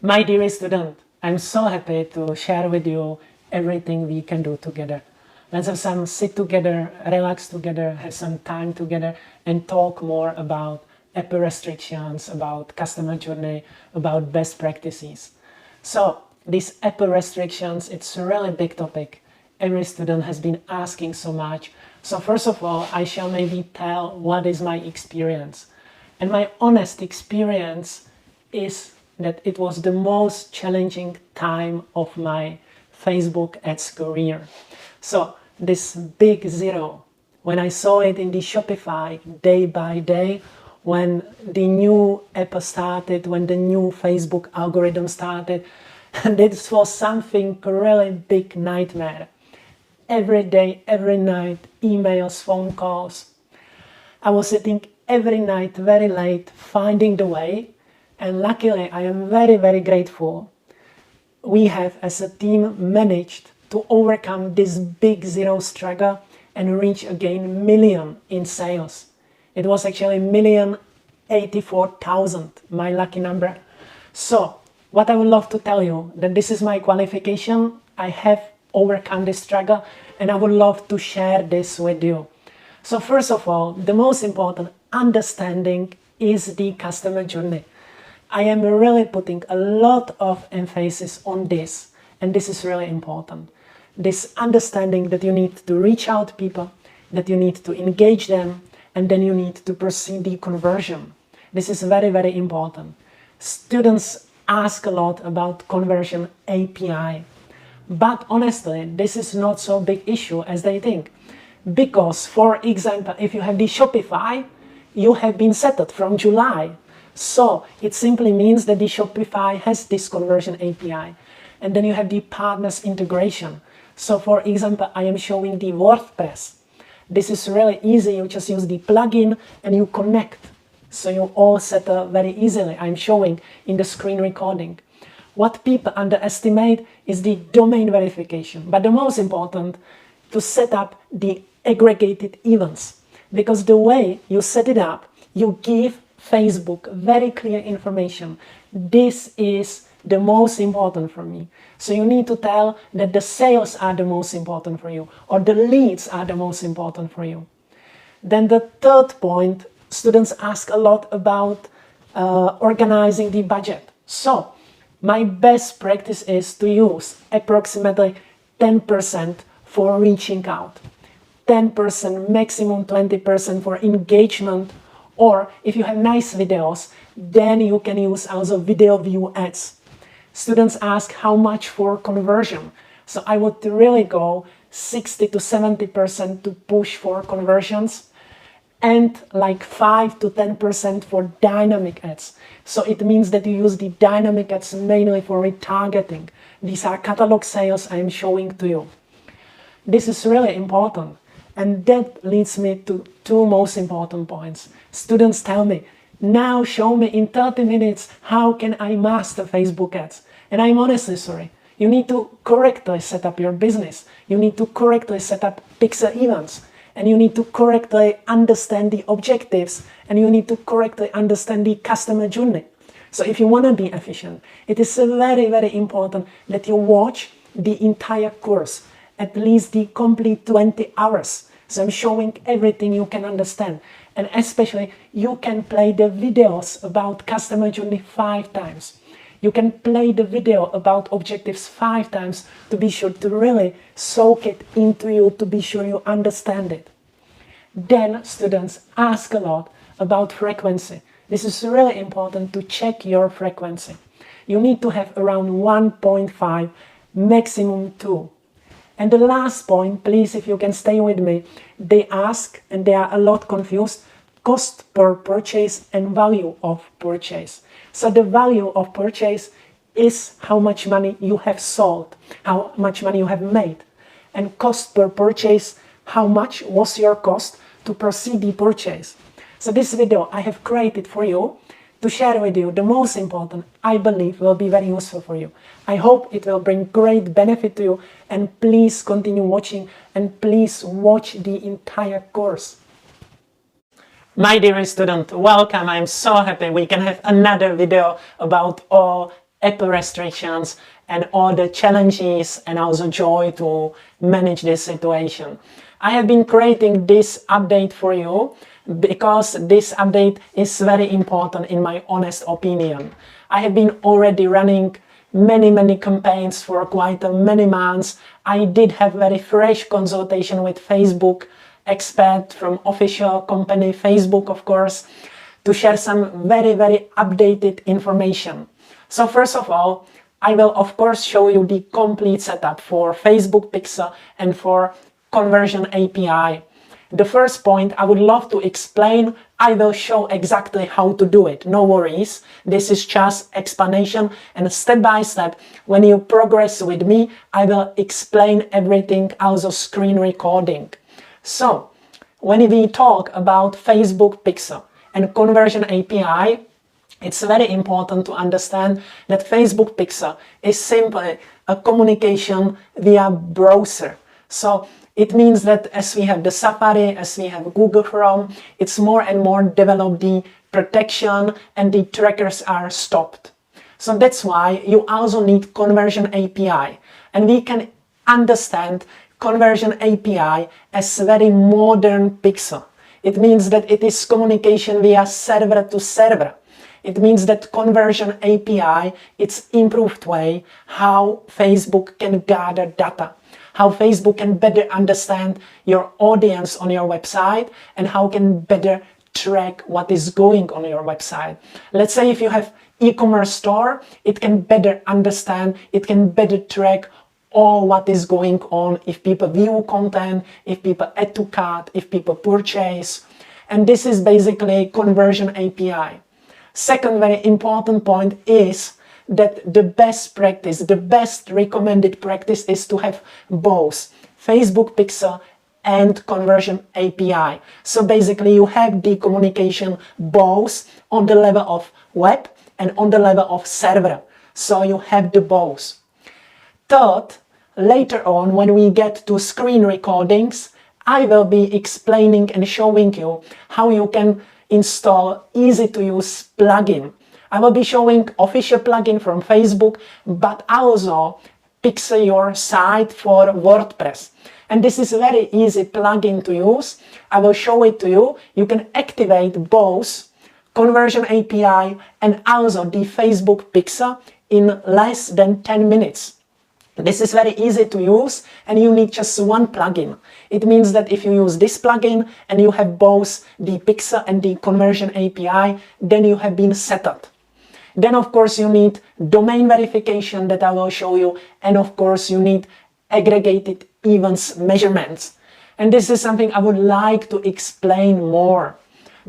My dear student, I'm so happy to share with you everything we can do together. Let's have some sit together, relax together, have some time together and talk more about API restrictions, about customer journey, about best practices. So these API restrictions, it's a really big topic. Every student has been asking so much. So first of all, I shall maybe tell what is my experience. And my honest experience is that it was the most challenging time of my Facebook ads career. So this big zero, when I saw it in the Shopify day by day, when the new app started, when the new Facebook algorithm started, and this was something really big nightmare. Every day, every night, emails, phone calls. I was sitting every night very late, finding the way. And luckily, I am very, very grateful. We have, as a team, managed to overcome this big zero struggle and reach again million in sales. It was actually 1,084,000, my lucky number. So, what I would love to tell you, that this is my qualification. I have overcome this struggle, and I would love to share this with you. So first of all, the most important understanding is the customer journey. I am really putting a lot of emphasis on this, and this is really important. This understanding that you need to reach out to people, that you need to engage them, and then you need to proceed the conversion. This is very, very important. Students ask a lot about conversion API, but honestly, this is not so big issue as they think. Because, for example, if you have the Shopify, you have been set up from July. So it simply means that the Shopify has this conversion API. And then you have the partners integration. So for example, I am showing the WordPress. This is really easy. You just use the plugin and you connect. So you all set up very easily. I'm showing in the screen recording. What people underestimate is the domain verification. But the most important, to set up the aggregated events. Because the way you set it up, you give Facebook very clear information. This is the most important for me. So you need to tell that the sales are the most important for you, or the leads are the most important for you. Then the third point, students ask a lot about organizing the budget. So my best practice is to use approximately 10% for reaching out, 10%, maximum 20% for engagement, or if you have nice videos, then you can use also video view ads. Students ask how much for conversion. So I would really go 60 to 70% to push for conversions, and like 5 to 10% for dynamic ads. So it means that you use the dynamic ads mainly for retargeting. These are catalog sales I am showing to you. This is really important. And that leads me to two most important points. Students tell me, now show me in 30 minutes how can I master Facebook ads. And I'm honestly sorry. You need to correctly set up your business. You need to correctly set up pixel events. And you need to correctly understand the objectives. And you need to correctly understand the customer journey. So if you want to be efficient, it is very, very important that you watch the entire course, at least the complete 20 hours. So I'm showing everything you can understand. And especially, you can play the videos about customer journey 5 times. You can play the video about objectives 5 times to be sure to really soak it into you, to be sure you understand it. Then students ask a lot about frequency. This is really important to check your frequency. You need to have around 1.5, maximum 2. And the last point, please, if you can stay with me, they ask, and they are a lot confused, cost per purchase and value of purchase. So the value of purchase is how much money you have sold, how much money you have made. And cost per purchase, how much was your cost to proceed the purchase. So this video I have created for you to share with you the most important, I believe, will be very useful for you. I hope it will bring great benefit to you, and please continue watching and please watch the entire course. My dear student, welcome. I'm so happy we can have another video about all Apple restrictions and all the challenges and also joy to manage this situation. I have been creating this update for you because this update is very important in my honest opinion. I have been already running many campaigns for quite many months. I did have very fresh consultation with Facebook expert from official company Facebook, of course, to share some very updated information. So first of all, I will of course show you the complete setup for Facebook Pixel and for Conversion API. The first point I would love to explain, I will show exactly how to do it, no worries. This is just explanation, and step by step, when you progress with me, I will explain everything, also screen recording. So, when we talk about Facebook Pixel and Conversion API, it's very important to understand that Facebook Pixel is simply a communication via browser. So it means that as we have the Safari, as we have Google Chrome, it's more and more developed the protection and the trackers are stopped. So that's why you also need Conversion API. And we can understand Conversion API as a very modern Pixel. It means that it is communication via server to server. It means that Conversion API, it's improved way how Facebook can gather data, how Facebook can better understand your audience on your website and how can better track what is going on your website. Let's say if you have e-commerce store, it can better understand, it can better track all what is going on, if people view content, if people add to cart, if people purchase. And this is basically Conversion API. Second very important point is that the best practice, the best recommended practice is to have both Facebook Pixel and Conversion API. So basically you have the communication both on the level of web and on the level of server. So you have the both. Third, later on when we get to screen recordings, I will be explaining and showing you how you can install easy to use plugin. I will be showing official plugin from Facebook, but also Pixel your site for WordPress. And this is a very easy plugin to use. I will show it to you. You can activate both Conversion API and also the Facebook Pixel in less than 10 minutes. This is very easy to use and you need just one plugin. It means that if you use this plugin and you have both the Pixel and the Conversion API, then you have been set up. Then of course you need domain verification that I will show you, and of course you need aggregated events measurements. And this is something I would like to explain more,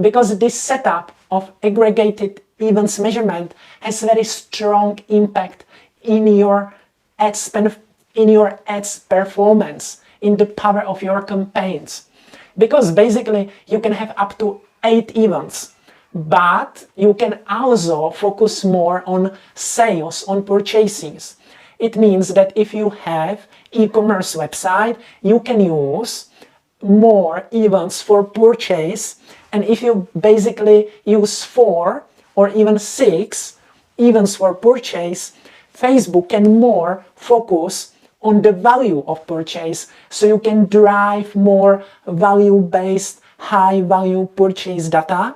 because this setup of aggregated events measurement has very strong impact in your ads performance, in the power of your campaigns. Because basically you can have up to 8 events, but you can also focus more on sales, on purchases. It means that if you have e-commerce website, you can use more events for purchase, and if you basically use 4 or even 6 events for purchase, Facebook can more focus on the value of purchase, so you can drive more value-based, high-value purchase data,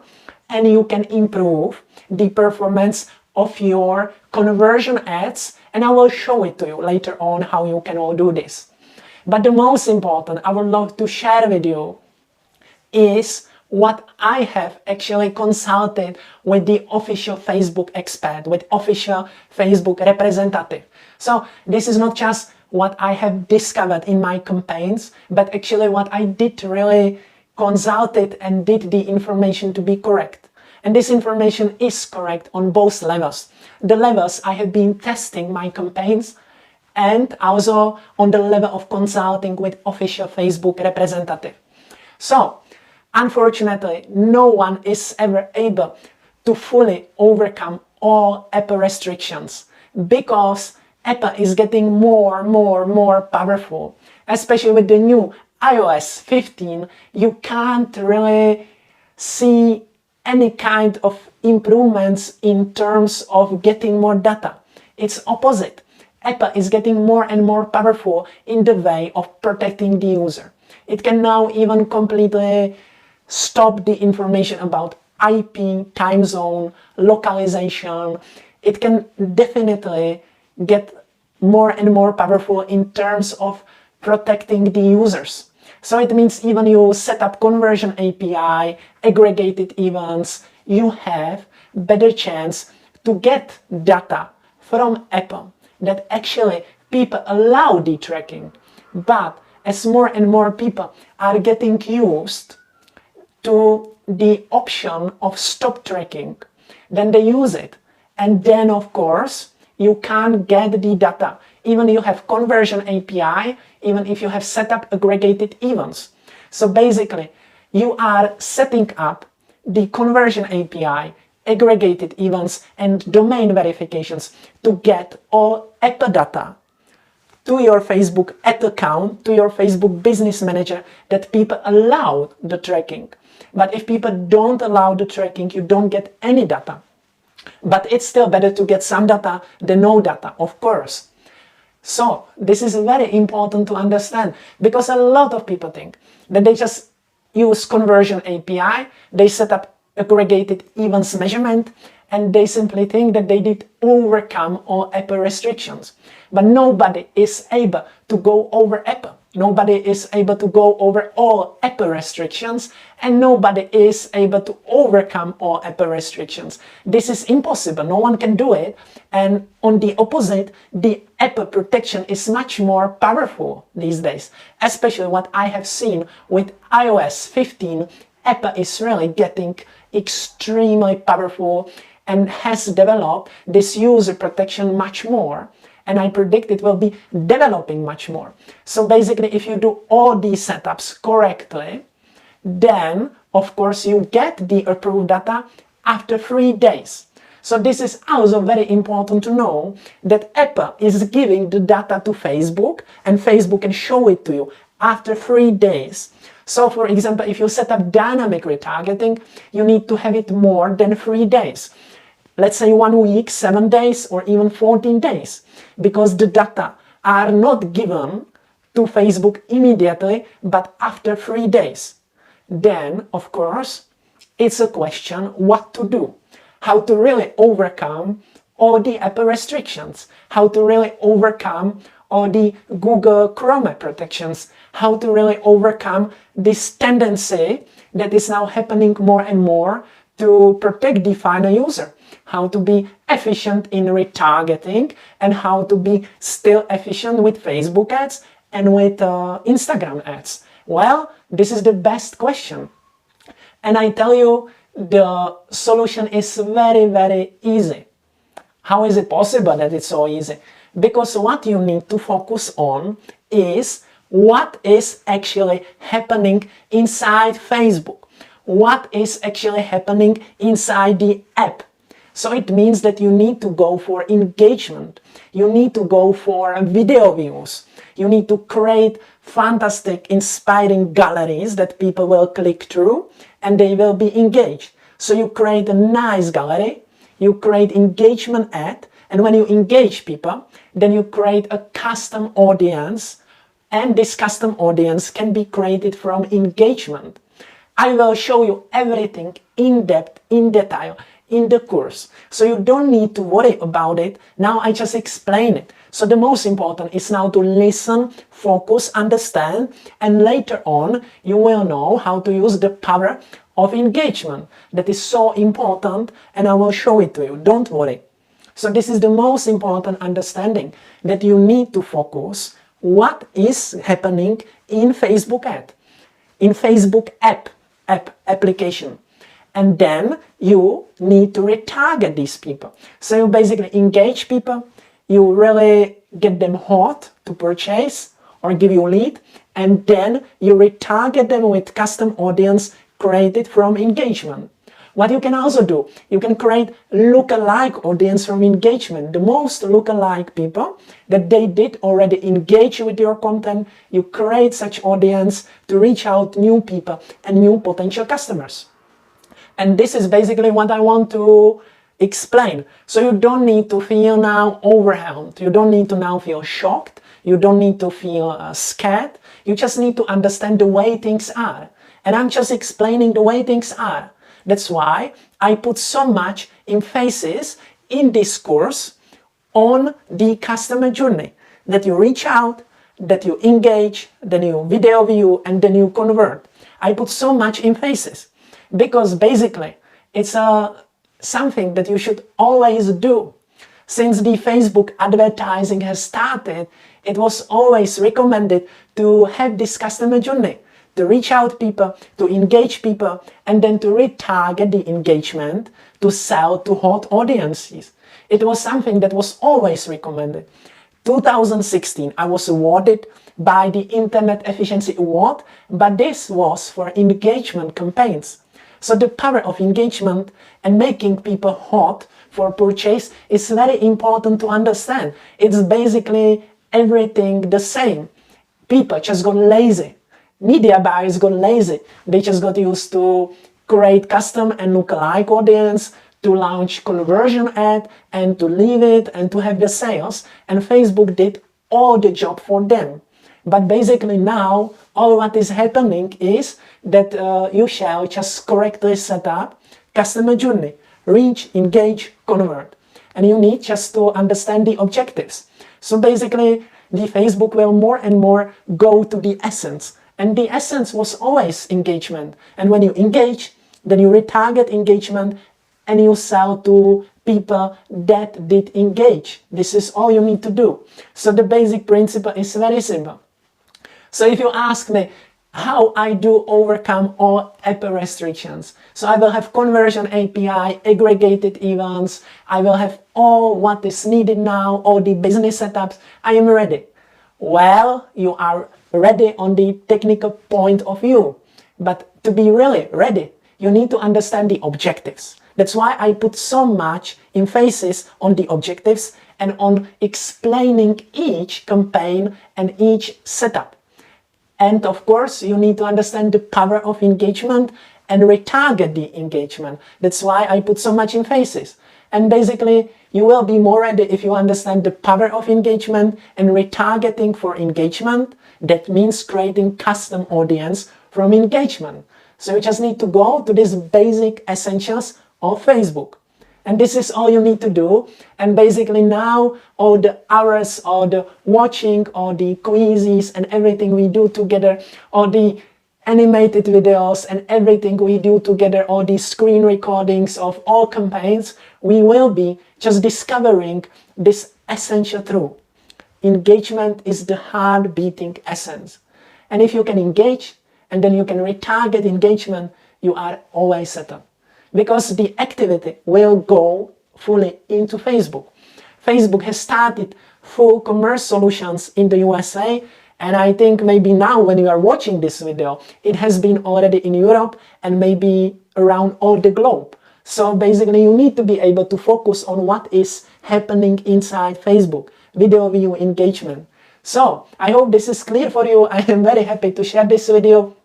and you can improve the performance of your conversion ads, and I will show it to you later on how you can all do this. But the most important I would love to share with you is what I have actually consulted with the official Facebook expert, with official Facebook representative. So this is not just what I have discovered in my campaigns, but actually what I did really consulted and did the information to be correct. And this information is correct on both levels. The levels I have been testing my campaigns, and also on the level of consulting with official Facebook representative. So, unfortunately, no one is ever able to fully overcome all Apple restrictions, because Apple is getting more powerful. Especially with the new iOS 15, you can't really see any kind of improvements in terms of getting more data. It's opposite. Apple is getting more and more powerful in the way of protecting the user. It can now even completely stop the information about IP, time zone, localization. It can definitely get more and more powerful in terms of protecting the users. So it means even you set up conversion API, aggregated events, you have better chance to get data from Apple that actually people allow the tracking. But as more and more people are getting used to the option of stop tracking, then they use it. And then of course, you can't get the data. Even you have conversion API, even if you have set up aggregated events. So basically, you are setting up the conversion API, aggregated events, and domain verifications to get all Apple data to your Facebook ad account, to your Facebook business manager, that people allow the tracking. But if people don't allow the tracking, you don't get any data. But it's still better to get some data than no data, of course. So this is very important to understand, because a lot of people think that they just use conversion API, they set up aggregated events measurement, and they simply think that they did overcome all Apple restrictions. But nobody is able to go over Apple. Nobody is able to go over all Apple restrictions, and nobody is able to overcome all Apple restrictions. This is impossible. No one can do it. And on the opposite, the Apple protection is much more powerful these days. Especially what I have seen with iOS 15, Apple is really getting extremely powerful and has developed this user protection much more. And I predict it will be developing much more. So basically, if you do all these setups correctly, then of course you get the approved data after 3 days. So this is also very important to know, that Apple is giving the data to Facebook, and Facebook can show it to you after 3 days. So for example, if you set up dynamic retargeting, you need to have it more than 3 days. Let's say 1 week, 7 days, or even 14 days, because the data are not given to Facebook immediately, but after 3 days. Then, of course, it's a question what to do, how to really overcome all the Apple restrictions, how to really overcome all the Google Chrome protections, how to really overcome this tendency that is now happening more and more to protect the final user, how to be efficient in retargeting, and how to be still efficient with Facebook ads and with Instagram ads. Well, this is the best question. And I tell you, the solution is very, very easy. How is it possible that it's so easy? Because what you need to focus on is what is actually happening inside Facebook. What is actually happening inside the app. So it means that you need to go for engagement. You need to go for video views. You need to create fantastic, inspiring galleries that people will click through and they will be engaged. So you create a nice gallery, you create engagement ad, and when you engage people, then you create a custom audience, and this custom audience can be created from engagement. I will show you everything in depth, in detail, in the course. So you don't need to worry about it. Now I just explain it. So the most important is now to listen, focus, understand, and later on you will know how to use the power of engagement. That is so important, and I will show it to you. Don't worry. So this is the most important understanding, that you need to focus what is happening in Facebook ad, in Facebook application. And then you need to retarget these people. So you basically engage people, you really get them hot to purchase or give you a lead, and then you retarget them with custom audience created from engagement. What you can also do, you can create lookalike audience from engagement. The most lookalike people that they did already engage with your content, you create such audience to reach out new people and new potential customers. And this is basically what I want to explain. So you don't need to feel now overwhelmed. You don't need to now feel shocked. You don't need to feel scared. You just need to understand the way things are. And I'm just explaining the way things are. That's why I put so much emphasis in this course on the customer journey. That you reach out, that you engage, then you video view, and then you convert. I put so much emphasis because basically it's something that you should always do. Since the Facebook advertising has started, it was always recommended to have this customer journey, to reach out people, to engage people, and then to retarget the engagement to sell to hot audiences. It was something that was always recommended. 2016, I was awarded by the Internet Efficiency Award, but this was for engagement campaigns. So the power of engagement and making people hot for purchase is very important to understand. It's basically everything the same. People just got lazy. Media buyers got lazy. They just got used to create custom and lookalike audience, to launch conversion ad and to leave it and to have the sales. And Facebook did all the job for them. But basically now, all what is happening is that you shall just correctly set up customer journey, reach, engage, convert. And you need just to understand the objectives. So basically, the Facebook will more and more go to the essence. And the essence was always engagement. And when you engage, then you retarget engagement and you sell to people that did engage. This is all you need to do. So the basic principle is very simple. So if you ask me how I do overcome all app restrictions, so I will have conversion API, aggregated events, I will have all what is needed now, all the business setups, I am ready. Well, you are ready on the technical point of view. But to be really ready, you need to understand the objectives. That's why I put so much emphasis on the objectives and on explaining each campaign and each setup. And of course, you need to understand the power of engagement and retarget the engagement. That's why I put so much emphasis. And basically, you will be more ready if you understand the power of engagement and retargeting for engagement. That means creating custom audience from engagement. So you just need to go to these basic essentials of Facebook. And this is all you need to do. And basically now all the hours, all the watching, all the quizzes and everything we do together, all the animated videos and everything we do together, all the screen recordings of all campaigns, we will be just discovering this essential truth. Engagement is the heart-beating essence. And if you can engage and then you can retarget engagement, you are always set up. Because the activity will go fully into Facebook. Facebook has started full commerce solutions in the USA, and I think maybe now when you are watching this video, it has been already in Europe and maybe around all the globe. So basically you need to be able to focus on what is happening inside Facebook, video view engagement. So I hope this is clear for you. I am very happy to share this video.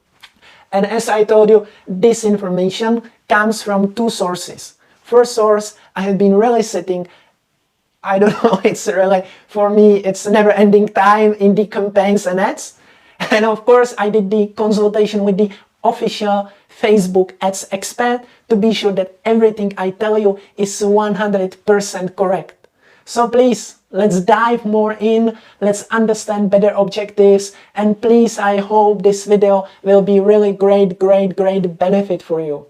And as I told you, this information comes from two sources. First source, I have been really sitting, I don't know, it's really, for me, it's never-ending time in the campaigns and ads. And of course, I did the consultation with the official Facebook ads expert to be sure that everything I tell you is 100% correct. So please, let's dive more in, let's understand better objectives, and please, I hope this video will be really great benefit for you.